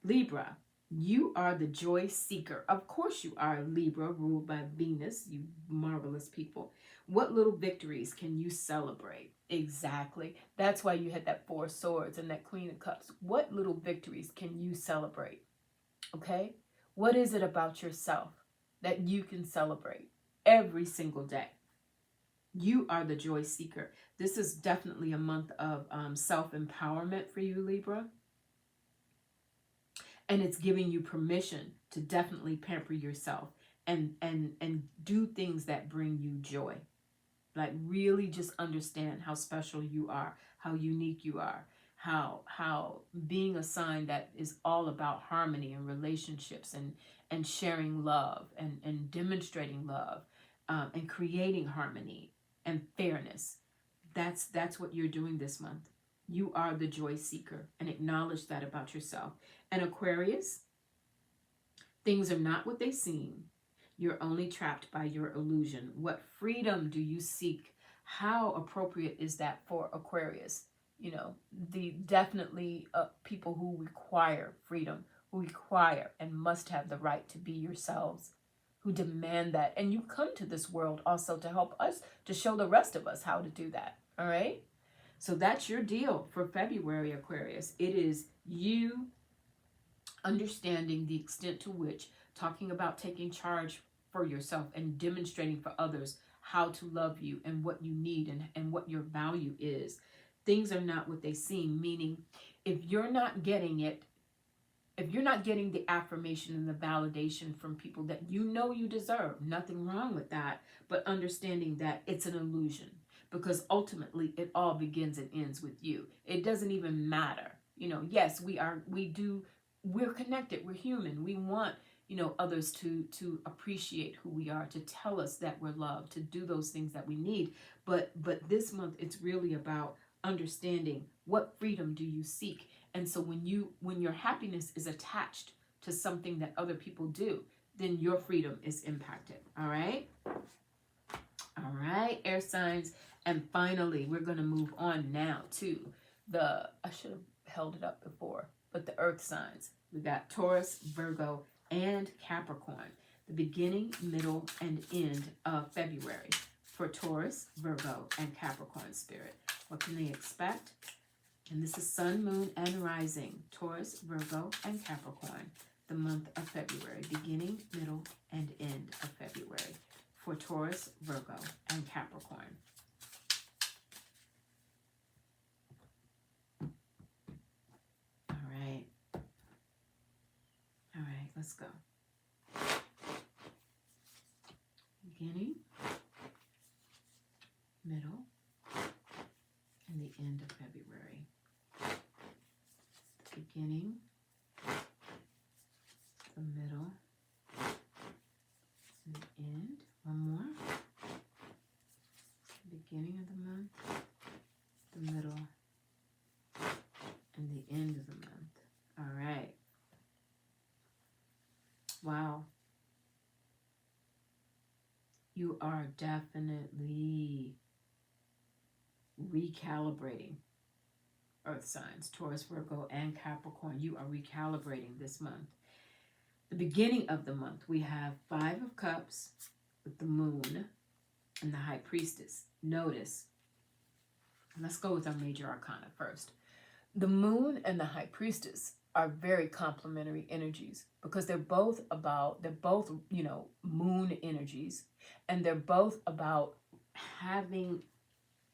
A: Libra, you are the joy seeker. Of course you are, Libra, ruled by Venus, you marvelous people. What little victories can you celebrate? Exactly. That's why you had that 4 swords and that Queen of Cups. What little victories can you celebrate? Okay? What is it about yourself that you can celebrate every single day? You are the joy seeker. This is definitely a month of self-empowerment for you, Libra. And it's giving you permission to definitely pamper yourself and do things that bring you joy. Like, really just understand how special you are, how unique you are, how being a sign that is all about harmony and relationships and sharing love and demonstrating love and creating harmony and fairness. That's what you're doing this month. You are the joy seeker, and acknowledge that about yourself. And Aquarius, things are not what they seem. You're only trapped by your illusion. What freedom do you seek? How appropriate is that for Aquarius? Definitely people who require freedom, who require and must have the right to be yourselves, who demand that. And you come to this world also to help us, to show the rest of us how to do that. All right? So that's your deal for February, Aquarius. It is you understanding the extent to which, talking about taking charge for yourself and demonstrating for others how to love you and what you need and what your value is. Things are not what they seem, meaning if you're not getting it, if you're not getting the affirmation and the validation from people that you deserve, nothing wrong with that, but understanding that it's an illusion. Because ultimately, it all begins and ends with you. It doesn't even matter. Yes, we're connected. We're human. We want, others to appreciate who we are, to tell us that we're loved, to do those things that we need. But this month, it's really about understanding what freedom do you seek. And so when your happiness is attached to something that other people do, then your freedom is impacted. All right? All right, air signs. And finally, we're going to move on now to I should have held it up before, but the earth signs. We got Taurus, Virgo, and Capricorn. The beginning, middle, and end of February for Taurus, Virgo, and Capricorn spirit. What can they expect? And this is Sun, Moon, and Rising, Taurus, Virgo, and Capricorn, the month of February, beginning, middle, and end of February for Taurus, Virgo, and Capricorn. All right. All right, let's go. Beginning, middle, and the end of February. The beginning, the middle, and the end. One more. The beginning of the month, the middle, and the end of the month. All right. Wow. You are definitely recalibrating earth signs, Taurus, Virgo, and Capricorn. You are recalibrating this month. The beginning of the month, we have 5 of Cups with the Moon and the High Priestess. Notice, let's go with our major arcana first. The Moon and the High Priestess are very complementary energies because they're both, moon energies, and they're both about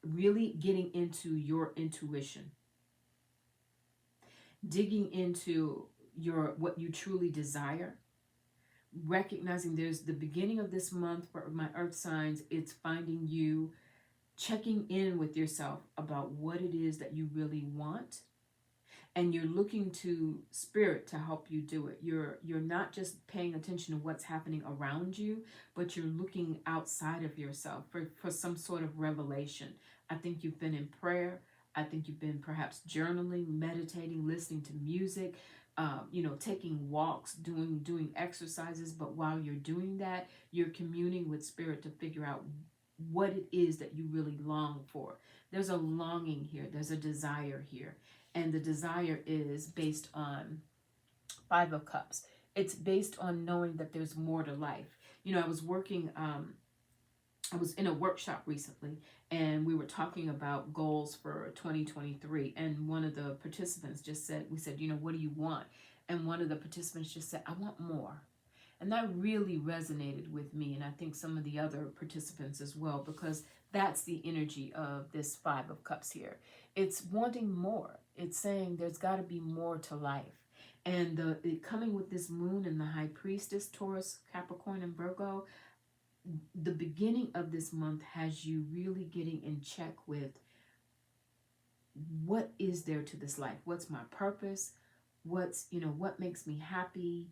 A: really getting into your intuition, digging into what you truly desire, recognizing there's the beginning of this month for my earth signs. It's finding you checking in with yourself about what it is that you really want, and you're looking to spirit to help you do it. You're not just paying attention to what's happening around you, but you're looking outside of yourself for some sort of revelation. I think you've been in prayer. I think you've been perhaps journaling, meditating, listening to music, taking walks, doing exercises. But while you're doing that, you're communing with spirit to figure out what it is that you really long for. There's a longing here. There's a desire here. And the desire is based on 5 of Cups. It's based on knowing that there's more to life. I was working, I was in a workshop recently, and we were talking about goals for 2023. And one of the participants just said, what do you want? And one of the participants just said, I want more. And that really resonated with me, and I think some of the other participants as well, because that's the energy of this 5 of Cups here. It's wanting more. It's saying there's got to be more to life. And coming with this Moon and the High Priestess, Taurus, Capricorn, and Virgo, the beginning of this month has you really getting in check with what is there to this life? What's my purpose? What makes me happy?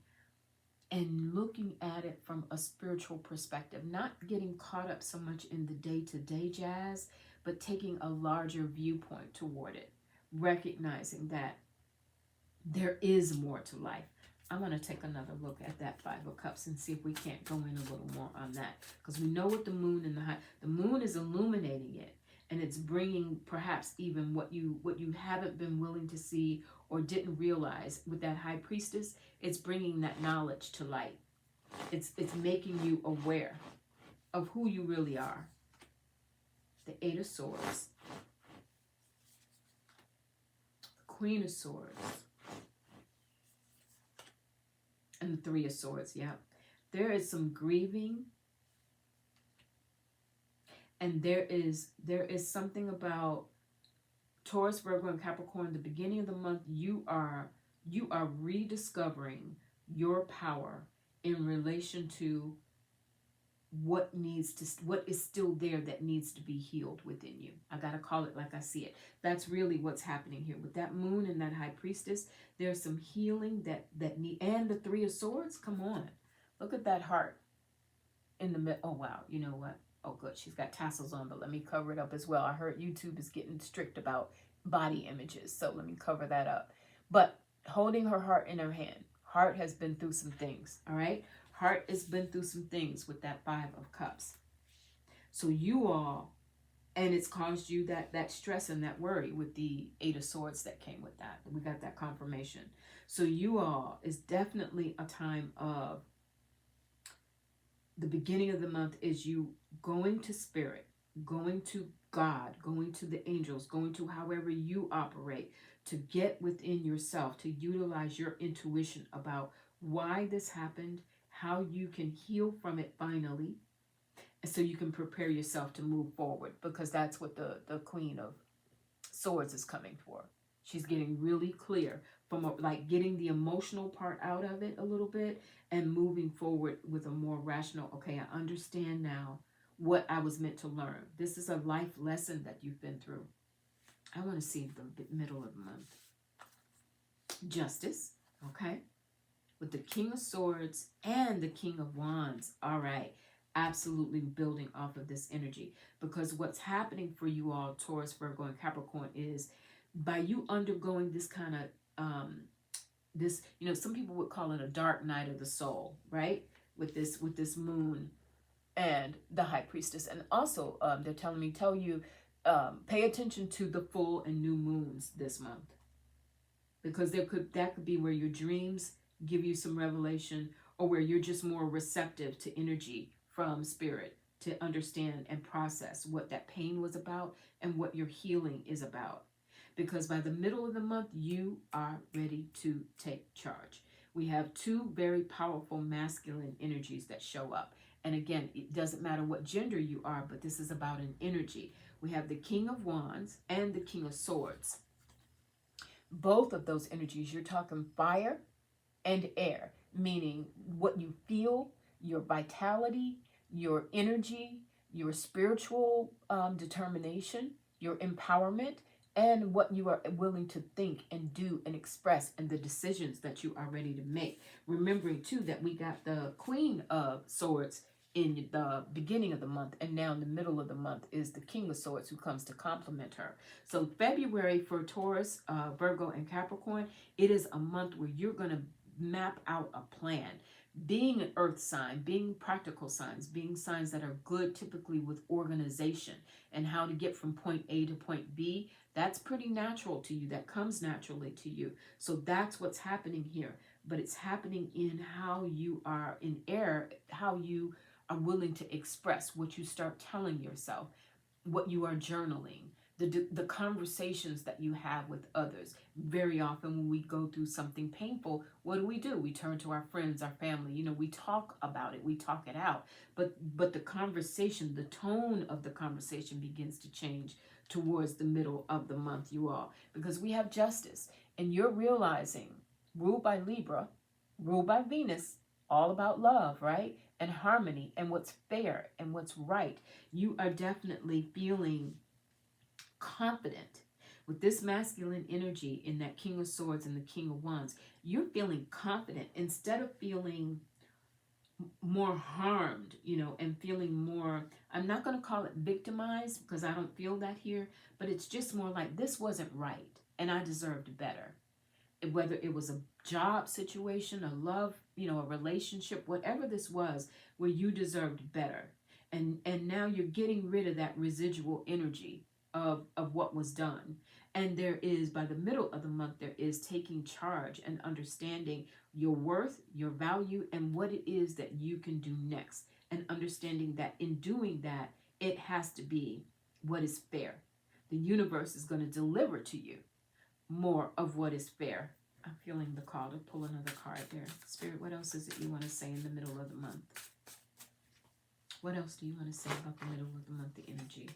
A: And looking at it from a spiritual perspective, not getting caught up so much in the day-to-day jazz, but taking a larger viewpoint toward it, recognizing that there is more to life. I'm going to take another look at that 5 of Cups and see if we can't go in a little more on that, because we know what the Moon and the Moon is illuminating it, and it's bringing perhaps even what you haven't been willing to see or didn't realize. With that High Priestess, it's bringing that knowledge to light. It's making you aware of who you really are. The 8 of Swords, the Queen of Swords, and the 3 of Swords. Yeah, there is some grieving, and there is something about Taurus, Virgo, and Capricorn. The beginning of the month, you are rediscovering your power in relation to what is still there that needs to be healed within you. I gotta call it like I see it. That's really what's happening here with that Moon and that High Priestess. There's some healing that need, and the 3 of Swords. Come on, look at that heart in the middle. Oh wow, you know what? Oh good, she's got tassels on, but let me cover it up as well. I heard YouTube is getting strict about body images, so let me cover that up. But holding her heart in her hand. Heart has been through some things, all right? Heart has been through some things with that 5 of Cups. So you all, and it's caused you that stress and that worry with the 8 of Swords that came with that. We got that confirmation. So you all, is definitely a time of, the beginning of the month is you going to spirit, going to God, going to the angels, going to however you operate, to get within yourself, to utilize your intuition about why this happened, how you can heal from it finally, so you can prepare yourself to move forward, because that's what the Queen of Swords is coming for. She's getting really clear from like getting the emotional part out of it a little bit and moving forward with a more rational, okay, I understand now what I was meant to learn. This is a life lesson that you've been through. I want to see the middle of the month. Justice, okay, with the King of Swords and the King of Wands. All right, absolutely building off of this energy, because what's happening for you all, Taurus, Virgo, and Capricorn, is by you undergoing this kind of this, some people would call it a dark night of the soul, right? With this moon and the High Priestess, and also they're telling me tell you pay attention to the full and new moons this month, because that could be where your dreams give you some revelation, or where you're just more receptive to energy from spirit to understand and process what that pain was about and what your healing is about. Because by the middle of the month, you are ready to take charge. We have two very powerful masculine energies that show up. And again, it doesn't matter what gender you are, but this is about an energy. We have the King of Wands and the King of Swords. Both of those energies, you're talking fire and air, meaning what you feel, your vitality, your energy, your spiritual determination, your empowerment, and what you are willing to think and do and express, and the decisions that you are ready to make. Remembering too that we got the Queen of Swords in the beginning of the month, and now in the middle of the month is the King of Swords, who comes to complement her. So February for Taurus, Virgo, and Capricorn, it is a month where you're going to map out a plan. Being an earth sign, being practical signs, being signs that are good typically with organization and how to get from point A to point B, that's pretty natural to you. That comes naturally to you. So that's what's happening here. But it's happening in how you are in air, how you are willing to express what you start telling yourself, what you are journaling, the conversations that you have with others. Very often when we go through something painful, what do? We turn to our friends, our family. We talk about it, we talk it out. But the conversation, the tone of the conversation begins to change towards the middle of the month, you all, because we have justice, and you're realizing, ruled by Libra, ruled by Venus, all about love, right? And harmony, and what's fair and what's right. You are definitely feeling confident with this masculine energy in that King of Swords and the King of Wands. You're feeling confident instead of feeling more harmed, and feeling more, I'm not going to call it victimized, because I don't feel that here, but it's just more like, this wasn't right and I deserved better. Whether it was a job situation, a love, a relationship, whatever this was, where you deserved better. And now you're getting rid of that residual energy of what was done. And there is, by the middle of the month, there is taking charge and understanding your worth, your value, and what it is that you can do next. And understanding that in doing that, it has to be what is fair. The universe is going to deliver to you more of what is fair. I'm feeling the call to pull another card there. Spirit, what else is it you want to say in the middle of the month? What else do you want to say about the middle of the month, the energy?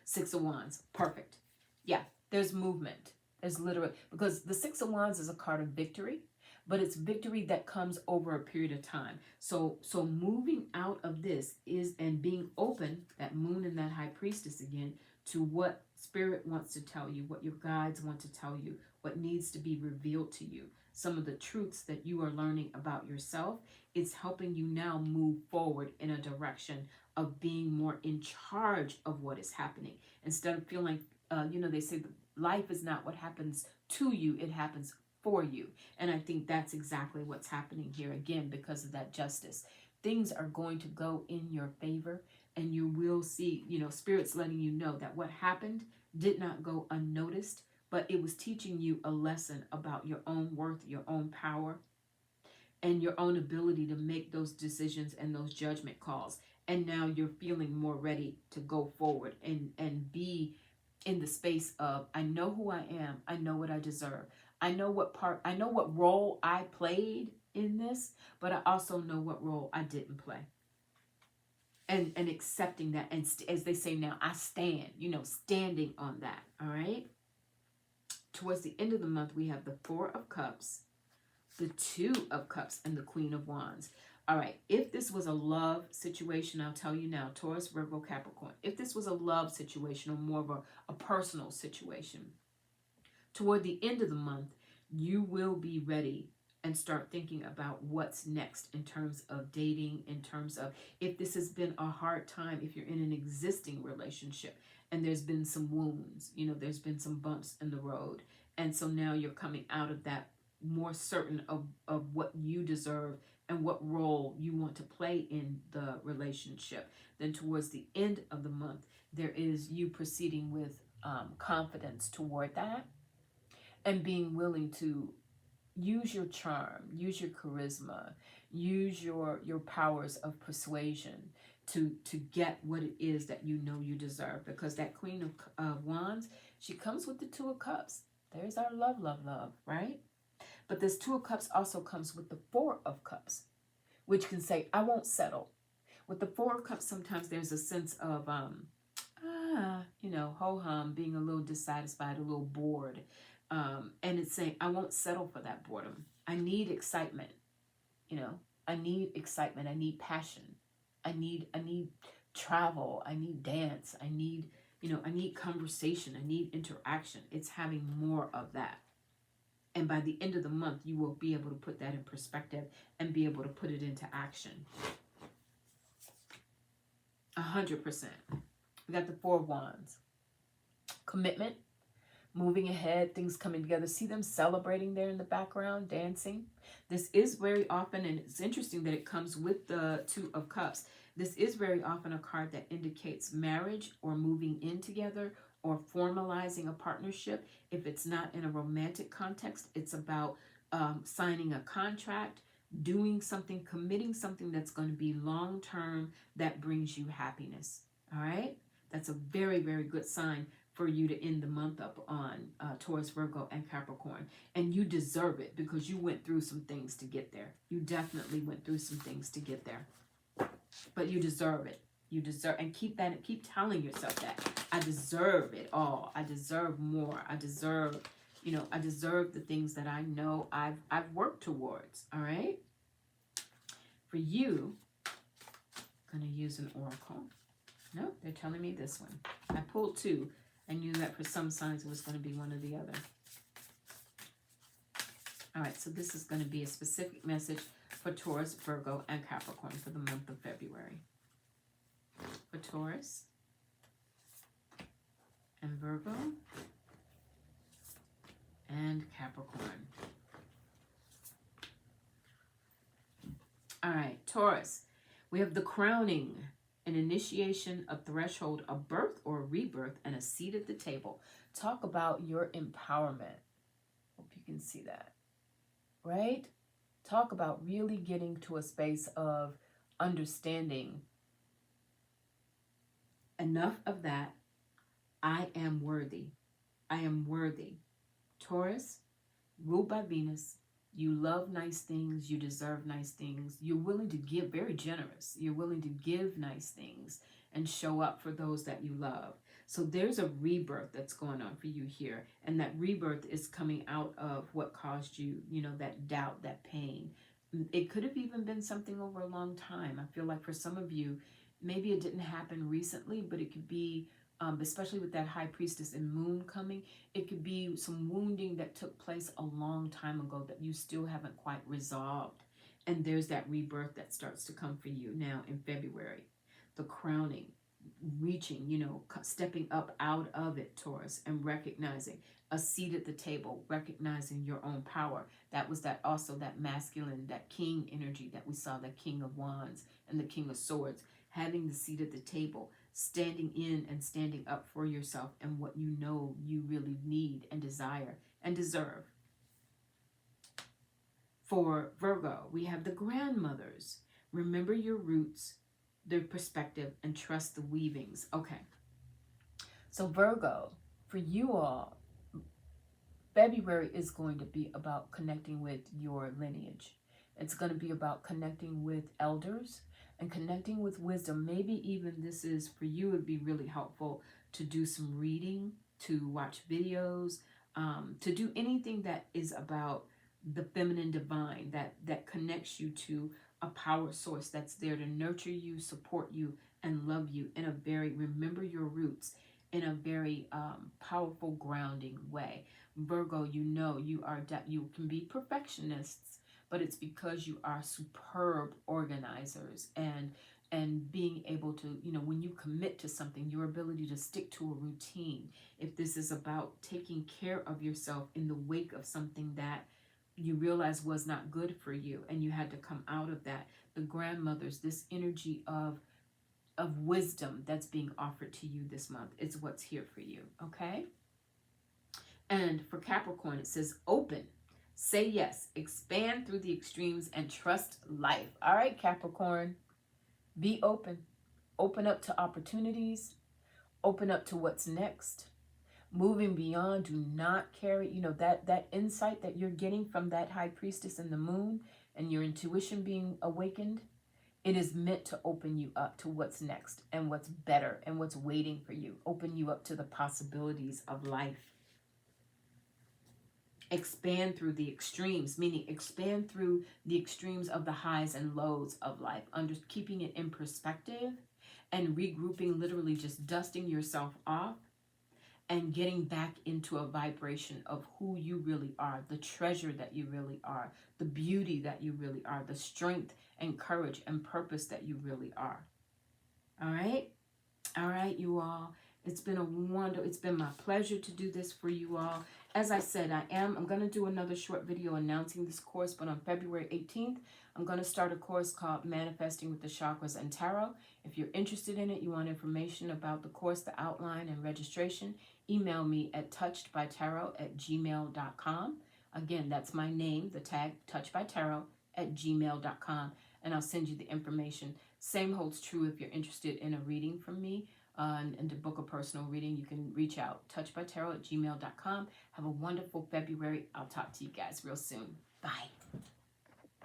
A: Six of Wands. Perfect. Yeah, there's movement. There's literally, because the Six of Wands is a card of victory, but it's victory that comes over a period of time. So moving out of this is, and being open, that moon and that High Priestess again, to what Spirit wants to tell you, what your guides want to tell you, what needs to be revealed to you. Some of the truths that you are learning about yourself, it's helping you now move forward in a direction of being more in charge of what is happening. Instead of feeling, they say life is not what happens to you, it happens for you. And I think that's exactly what's happening here again, because of that justice. Things are going to go in your favor, and you will see, Spirit's letting you know that what happened did not go unnoticed, but it was teaching you a lesson about your own worth, your own power, and your own ability to make those decisions and those judgment calls. And now you're feeling more ready to go forward and be in the space of, I know who I am. I know what I deserve. I know what role I played in this, but I also know what role I didn't play. And accepting that. And as they say now, I stand, standing on that. All right. Towards the end of the month, we have the Four of Cups, the Two of Cups, and the Queen of Wands. All right, if this was a love situation, I'll tell you now, Taurus, Virgo, Capricorn, if this was a love situation or more of a personal situation, toward the end of the month, you will be ready and start thinking about what's next in terms of dating, in terms of if this has been a hard time, if you're in an existing relationship and there's been some wounds, there's been some bumps in the road. And so now you're coming out of that more certain of what you deserve and what role you want to play in the relationship. Then towards the end of the month, there is you proceeding with confidence toward that and being willing to use your charm, use your charisma, use your powers of persuasion to get what it is that you know you deserve. Because that Queen of Wands, she comes with the Two of Cups. There's our love, right? But this Two of Cups also comes with the Four of Cups, which can say, I won't settle. With the Four of Cups, sometimes there's a sense of, ho-hum, being a little dissatisfied, a little bored. And it's saying, I won't settle for that boredom. I need excitement. I need excitement. I need passion. I need travel. I need dance. I need conversation. I need interaction. It's having more of that. And by the end of the month, you will be able to put that in perspective and be able to put it into action. 100%. We got the Four of Wands. Commitment, moving ahead, things coming together. See them celebrating there in the background, dancing. This is very often, and it's interesting that it comes with the Two of Cups. This is very often a card that indicates marriage or moving in together or formalizing a partnership. If it's not in a romantic context, it's about signing a contract, doing something, committing something that's going to be long-term that brings you happiness. All right? That's a very, very good sign for you to end the month up on Taurus, Virgo, and Capricorn. And you deserve it because you went through some things to get there. You definitely went through some things to get there. But you deserve it. You deserve, and keep telling yourself that. I deserve it all. I deserve more. I deserve the things that I know I've worked towards. All right? For you, I'm going to use an oracle. No, they're telling me this one. I pulled two. I knew that for some signs it was going to be one or the other. All right, so this is going to be a specific message for Taurus, Virgo, and Capricorn for the month of February. For Taurus and Virgo and Capricorn. All right, Taurus, we have the crowning, an initiation, a threshold, a birth or a rebirth, and a seat at the table. Talk about your empowerment. Hope you can see that, right? Talk about really getting to a space of understanding. Enough of that. I am worthy. I am worthy. Taurus, ruled by Venus. You love nice things. You deserve nice things. You're willing to give, very generous. You're willing to give nice things and show up for those that you love. So there's a rebirth that's going on for you here. And that rebirth is coming out of what caused you, that doubt, that pain. It could have even been something over a long time. I feel like for some of you, maybe it didn't happen recently, but it could be, especially with that High Priestess and Moon coming, it could be some wounding that took place a long time ago that you still haven't quite resolved. And there's that rebirth that starts to come for you now in February. The crowning, reaching, stepping up out of it, Taurus, and recognizing a seat at the table, recognizing your own power. That was also that masculine, that king energy that we saw, the King of Wands and the King of Swords, having the seat at the table, standing in and standing up for yourself and what you know you really need and desire and deserve. For Virgo, we have the grandmothers. Remember your roots. their perspective and trust the weavings. Okay. So Virgo, for you all, February is going to be about connecting with your lineage. It's going to be about connecting with elders and connecting with wisdom. Maybe even this is, for you, it would be really helpful to do some reading, to watch videos, to do anything that is about the feminine divine, that connects you to a power source that's there to nurture you, support you, and love you in a very, remember your roots, in a very powerful, grounding way. Virgo, you know you can be perfectionists, but it's because you are superb organizers, and being able to, when you commit to something, your ability to stick to a routine. If this is about taking care of yourself in the wake of something that you realize was not good for you and you had to come out of that, the grandmothers, this energy of wisdom that's being offered to you this month is what's here for you. Okay. And for Capricorn, it says open, say yes, expand through the extremes, and trust life. All right, Capricorn, be open. Open up to opportunities. Open up to what's next. Moving beyond, do not carry, that insight that you're getting from that high priestess in the moon and your intuition being awakened. It is meant to open you up to what's next and what's better and what's waiting for you. Open you up to the possibilities of life. Expand through the extremes, meaning expand through the extremes of the highs and lows of life, keeping it in perspective and regrouping, literally just dusting yourself off and getting back into a vibration of who you really are, the treasure that you really are, the beauty that you really are, the strength and courage and purpose that you really are. All right? All right, you all. It's been it's been my pleasure to do this for you all. As I said, I'm going to do another short video announcing this course, but on February 18th, I'm going to start a course called Manifesting with the Chakras and Tarot. If you're interested in it, you want information about the course, the outline, and registration, email me at touchedbytarot@gmail.com. Again, that's my name, the tag touchedbytarot@gmail.com, and I'll send you the information. Same holds true if you're interested in a reading from me. And to book a personal reading, you can reach out, touchedbytarot@gmail.com. Have a wonderful February. I'll talk to you guys real soon. Bye.